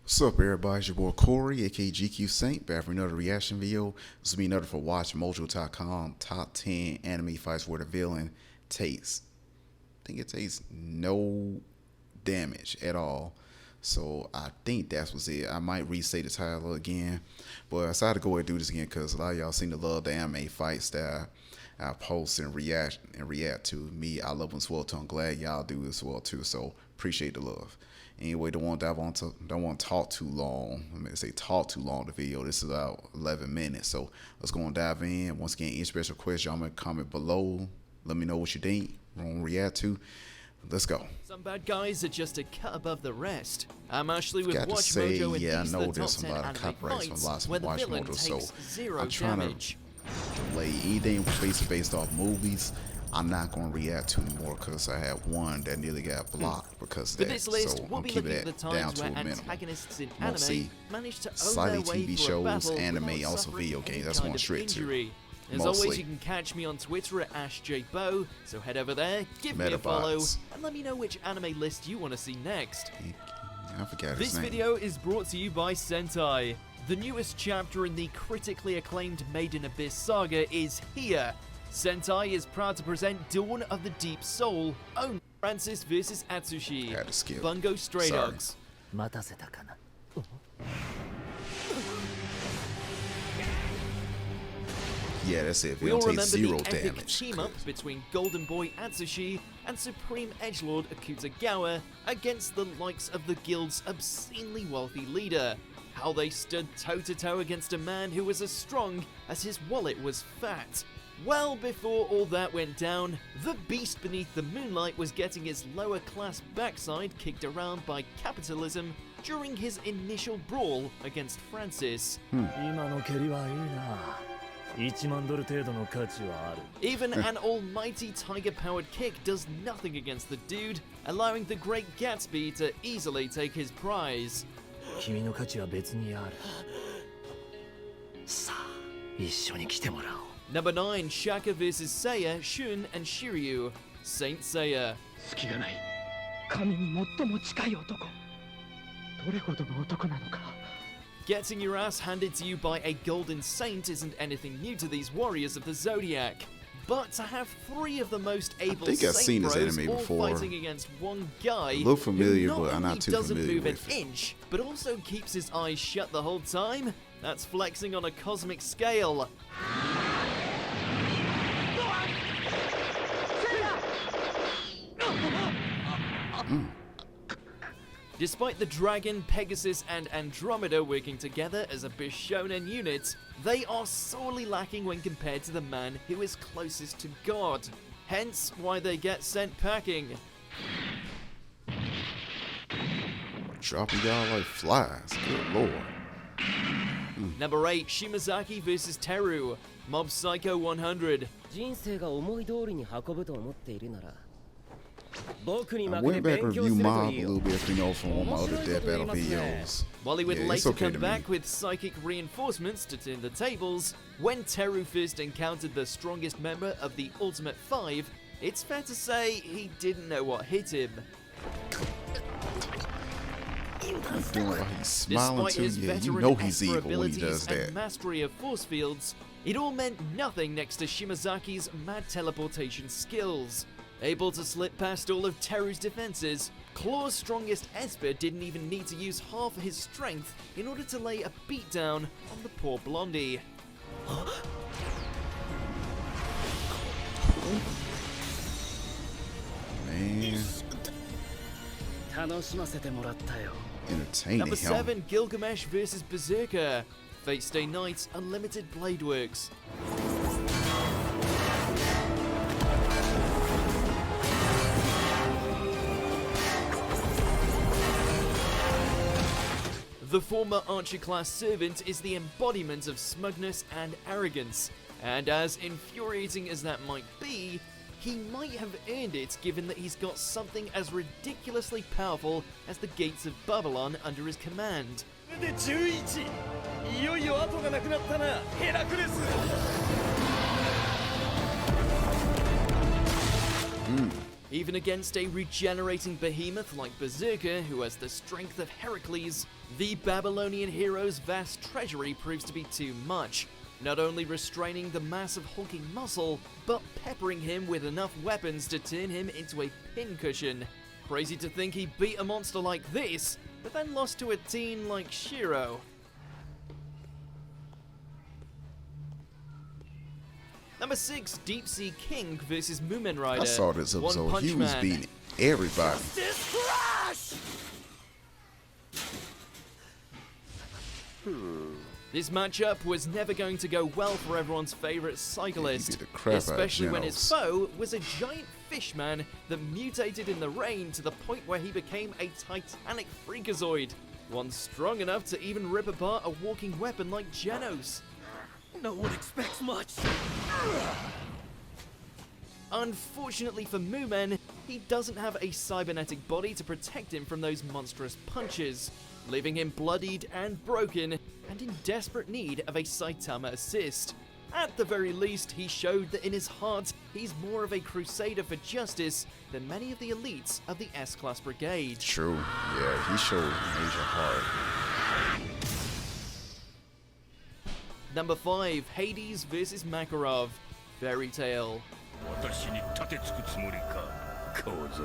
What's up, everybody? It's your boy Corey, aka GQ Saint, back for another reaction video. This will be another for WatchMojo.com top 10 anime fights where the villain takes, I think it takes no damage at all. So I think that was it. I might restate the title again, but I decided to go ahead and do this again because a lot of y'all seem to love the anime fights that I post and react to. Me, I love them as well too. I'm glad y'all do as well too. So appreciate the love. Anyway, don't want to talk too long. Talk too long. The video. This is about 11 minutes. So let's go and dive in. Once again, any special question, y'all gonna comment below. Let me know what you think. We're gonna react to. Let's go. Some bad guys are just a cut above the rest. I'm Ashley with Got to Watch say, Mojo, and yeah, I these know are the there's top some 10 lot of anime copyrights from fights lots of where the Watch villain Mojo, takes so zero I'm trying damage. to lay anything based off movies. I'm not going to react to anymore because I had one that nearly got blocked because of For that. this list, So we'll I'm be keeping looking at that the down times to where a minimum. antagonists in Mostly anime manage to own slightly their way TV through a shows, battle anime, without also suffering video any games. That's kind one of straight to. injury. As Mostly. always, you can catch me on Twitter at AshJBo, so head over there, give me a Metabots. follow, and let me know which anime list you want to see next. I forgot his This name. video is brought to you by Sentai. The newest chapter in the critically acclaimed Made in Abyss saga is here. Sentai is proud to present Dawn of the Deep Soul, owned by Francis vs. Atsushi. Had to skip. Bungo Stray Sorry. Dogs. 待たせたかな。 Yeah, that's it. We Villain all takes remember zero the epic damage. team-up between Golden Boy Atsushi and Supreme Edgelord Akutagawa against the likes of the guild's obscenely wealthy leader. How they stood toe-to-toe against a man who was as strong as his wallet was fat. Well, before all that went down, the beast beneath the moonlight was getting his lower-class backside kicked around by capitalism during his initial brawl against Francis. 今の蹴りはいいな。1万ドル程度の価値はある。 Even an almighty tiger-powered kick does nothing against the dude, allowing the Great Gatsby to easily take his prize. 君の価値は別にある。さあ、一緒に来てもらおう。 Number 9, Shaka vs. Seiya, Shun and Shiryu. Saint Seiya. 隙がない神に最も近い男どれほどの男なのか Getting your ass handed to you by a golden saint isn't anything new to these warriors of the Zodiac. But to have three of the most able think I've saint seen this bros anime all before. fighting against one guy Look familiar, who not but I'm only not too doesn't familiar move an with it. inch, but also keeps his eyes shut the whole time, that's flexing on a cosmic scale. Despite the Dragon, Pegasus, and Andromeda working together as a Bishonen unit, they are sorely lacking when compared to the man who is closest to God. Hence why they get sent packing. Dropping y'all like flies. Good lord. Number 8, Shimazaki vs. Teru, Mob Psycho 100. 人生が思い通りに運ぶと思っているなら、僕に I 負け went て back 勉 and 強 reviewed すると Mob い a いよ。 little bit, from one of my other Dead Battle videos. While he would Yeah, it's later okay come to back me. with psychic reinforcements to turn the tables, when Teru first encountered the strongest member of the Ultimate Five, it's fair to say he didn't know what hit him. He's doing like he's smiling Despite too. his Yeah, you veteran know he's Esper evil when he abilities does and that. mastery of force fields, it all meant nothing next to Shimazaki's mad teleportation skills. Able to slip past all of Teru's defenses, Claw's strongest Esper didn't even need to use half of his strength in order to lay a beatdown on the poor blondie. Man, 楽しませてもらったよ。 entertaining Number him. 7, Gilgamesh vs. Berserker. Fate Stay Night, Unlimited Blade Works. The former Archer-class servant is the embodiment of smugness and arrogance, and as infuriating as that might be, he might have earned it given that he's got something as ridiculously powerful as the gates of Babylon under his command. で11、いよいよ後がなくなったな、ヘラクレス。Even against a regenerating behemoth like Berserker, who has the strength of Heracles, the Babylonian hero's vast treasury proves to be too much, not only restraining the massive hulking muscle, but peppering him with enough weapons to turn him into a pincushion. Crazy to think he beat a monster like this, but then lost to a teen like Shiro. Number 6, Deep Sea King vs. Moomin Rider. I saw this One episode. Punch He was Man. beating everybody. This matchup was never going to go well for everyone's favorite cyclist, beat the crap out of especially when his Genos. foe was a giant fishman that mutated in the rain to the point where he became a titanic freakazoid, one strong enough to even rip apart a walking weapon like Genos. No one expects much. Unfortunately for Moomin, he doesn't have a cybernetic body to protect him from those monstrous punches, leaving him bloodied and broken and in desperate need of a Saitama assist. At the very least, he showed that in his heart, he's more of a crusader for justice than many of the elites of the S-Class Brigade. True. Yeah, he showed major heart. Number 5, Hades vs. Makarov, Fairy Tail. 私に立てつくつもりか小僧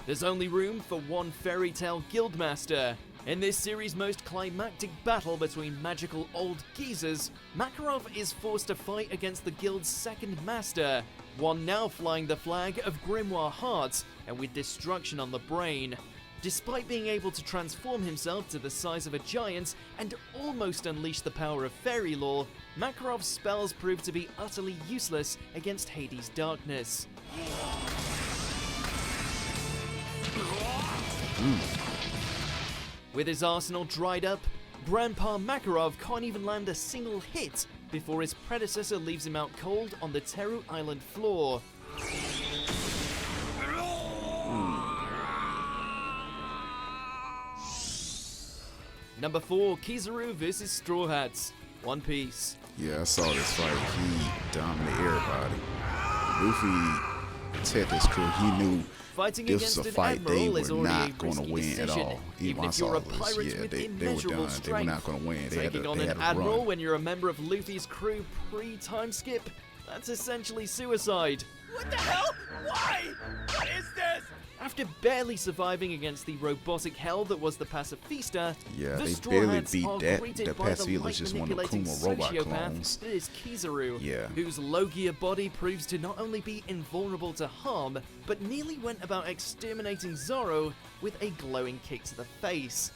There's only room for one Fairy Tail Guildmaster. In this series' most climactic battle between magical old geezers, Makarov is forced to fight against the guild's second master, one now flying the flag of Grimoire Hearts and with destruction on the brain. Despite being able to transform himself to the size of a giant and almost unleash the power of fairy lore, Makarov's spells prove to be utterly useless against Hades' darkness. With his arsenal dried up, Grandpa Makarov can't even land a single hit before his predecessor leaves him out cold on the Teru Island floor. Number 4, Kizaru vs. Straw Hats, One Piece. Yeah, I saw this fight. He dominated everybody. Luffy, Tetris crew, he knew Fighting this against was a an fight they admiral is were already a not going to risky win at decision, all. even I if you're saw a this. pirate Yeah, with they were immeasurable done. They were strength. not going to win. They had Taking to, on they an had to admiral run. when you're a member of Luffy's crew pre-time skip? That's essentially suicide. What the hell? Why? What is this? After barely surviving against the robotic hell that was the Pacifista, Yeah, the they Straw barely Hats beat are that. greeted The by the Pacifista light just one of manipulating Kuma robot sociopath clones. that is Kizaru, Yeah. whose Logia body proves to not only be invulnerable to harm, but nearly went about exterminating Zoro with a glowing kick to the face.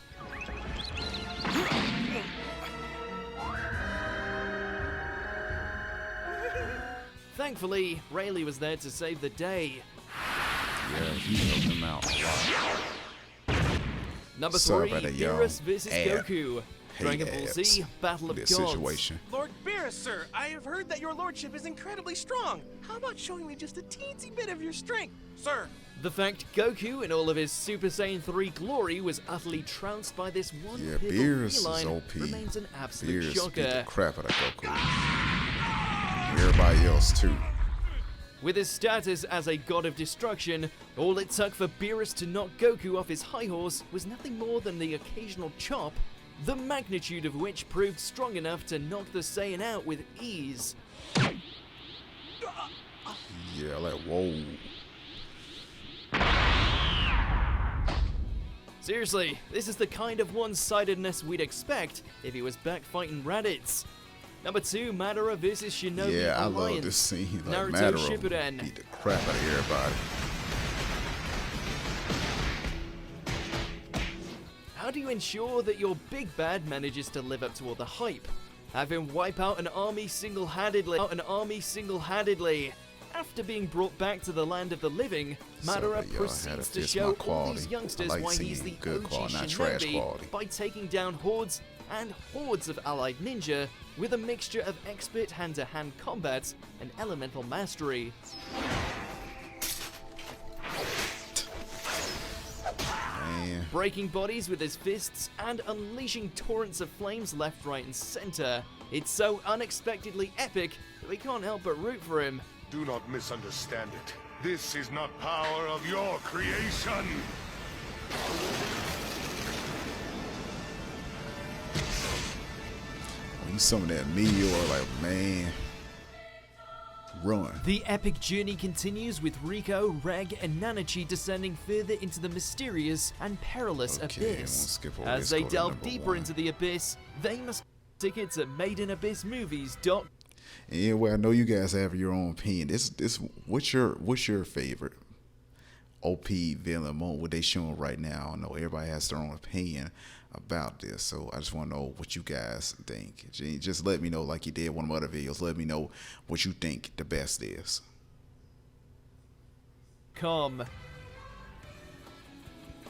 Thankfully, Rayleigh was there to save the day. Yeah, he helped him out a lot. Number Sorry 3, about that, y'all. Beerus vs. Ab. Goku, Hate Dragon Ball abs. Z, Battle of This Gods. situation. Lord Beerus, sir, I have heard that your lordship is incredibly strong. How about showing me just a teensy bit of your strength? Sir, The fact Goku, in all of his Super Saiyan 3 glory, was utterly trounced by this one Yeah, pivotal Beerus is feline OP. remains an absolute Beerus beat the shocker. crap out of Goku. Everybody else too. With his status as a god of destruction, all it took for Beerus to knock Goku off his high horse was nothing more than the occasional chop, the magnitude of which proved strong enough to knock the Saiyan out with ease. Yeah, like whoa. Seriously, this is the kind of one-sidedness we'd expect if he was back fighting Raditz. Number 2, Madara vs. Shinobi Yeah, I Alliance. love this scene. Like Naruto Madara Shippuden. beat the crap out of everybody. How do you ensure that your big bad manages to live up to all the hype? Have him wipe out an army single-handedly. After being brought back to the land of the living, Sorry, Madara y'all, I had proceeds to to fix show my all quality. these I youngsters like why he's the seeing good OG quality, not trash shinobi quality. by taking down hordes and hordes of allied ninja with a mixture of expert hand-to-hand combat and elemental mastery. Man. Breaking bodies with his fists and unleashing torrents of flames left, right, and center. It's so unexpectedly epic that we can't help but root for him. Do not misunderstand it. This is not power of your creation. When you summon that meteor, like, man, run. The epic journey continues with Rico, Reg, and Nanachi descending further into the mysterious and perilous Okay, I'm gonna abyss. skip over As this, they go to delve number deeper 1. into the abyss, they must tickets at madeinabyssmovies.com. And anyway, I know you guys have your own opinion. What's your favorite OP villain moment? What they showing right now? I know everybody has their own opinion about this, so I just want to know what you guys think. Just let me know, like you did one of my other videos. Let me know what you think the best is.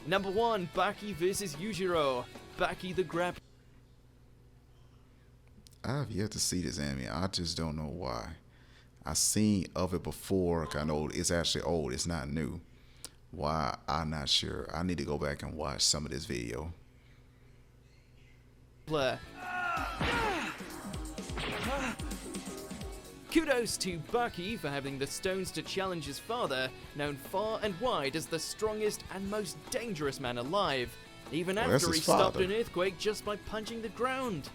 Number 1, Baki vs Yujiro. Baki the Grab. I have yet to see this anime. I just don't know why. I seen of it before. I know it's actually old. It's not new. Why? I'm not sure. I need to go back and watch some of this video. Kudos to Baki for having the stones to challenge his father, known far and wide as the strongest and most dangerous man alive, even Oh, that's after his he stopped father. an earthquake just by punching the ground.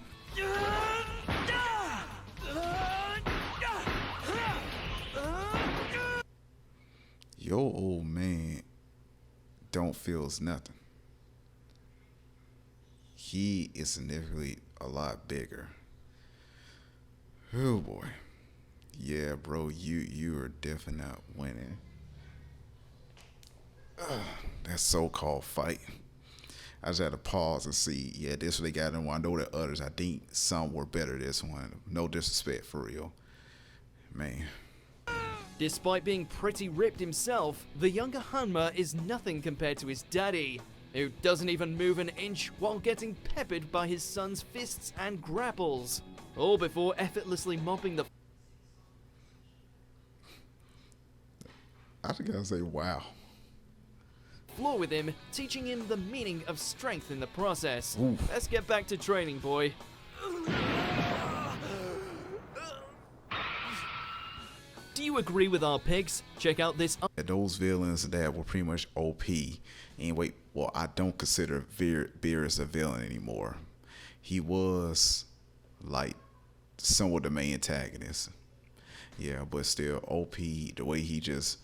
Your old man don't feels nothing. He is significantly a lot bigger. Oh boy. Yeah, bro, you are definitely not winning. That so-called fight. I just had to pause and see. Yeah, this one they got in one. I know the others. I think some were better this one. No disrespect for real. Man. Despite being pretty ripped himself, the younger Hanma is nothing compared to his daddy, who doesn't even move an inch while getting peppered by his son's fists and grapples, all before effortlessly mopping the I just gotta say, wow. floor with him, teaching him the meaning of strength in the process. Oof. Let's get back to training, boy. Do you agree with our picks? Check out this Those villains that were pretty much OP. Anyway, well, I don't consider Beerus a villain anymore. He was like somewhat the main antagonist. Yeah, but still OP, the way he just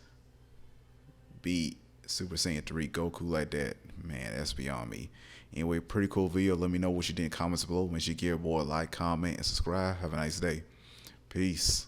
beat Super Saiyan 3 Goku like that, man, that's beyond me. Anyway, pretty cool video. Let me know what you think in the comments below. Make sure you give a boy a like, comment, and subscribe. Have a nice day. Peace.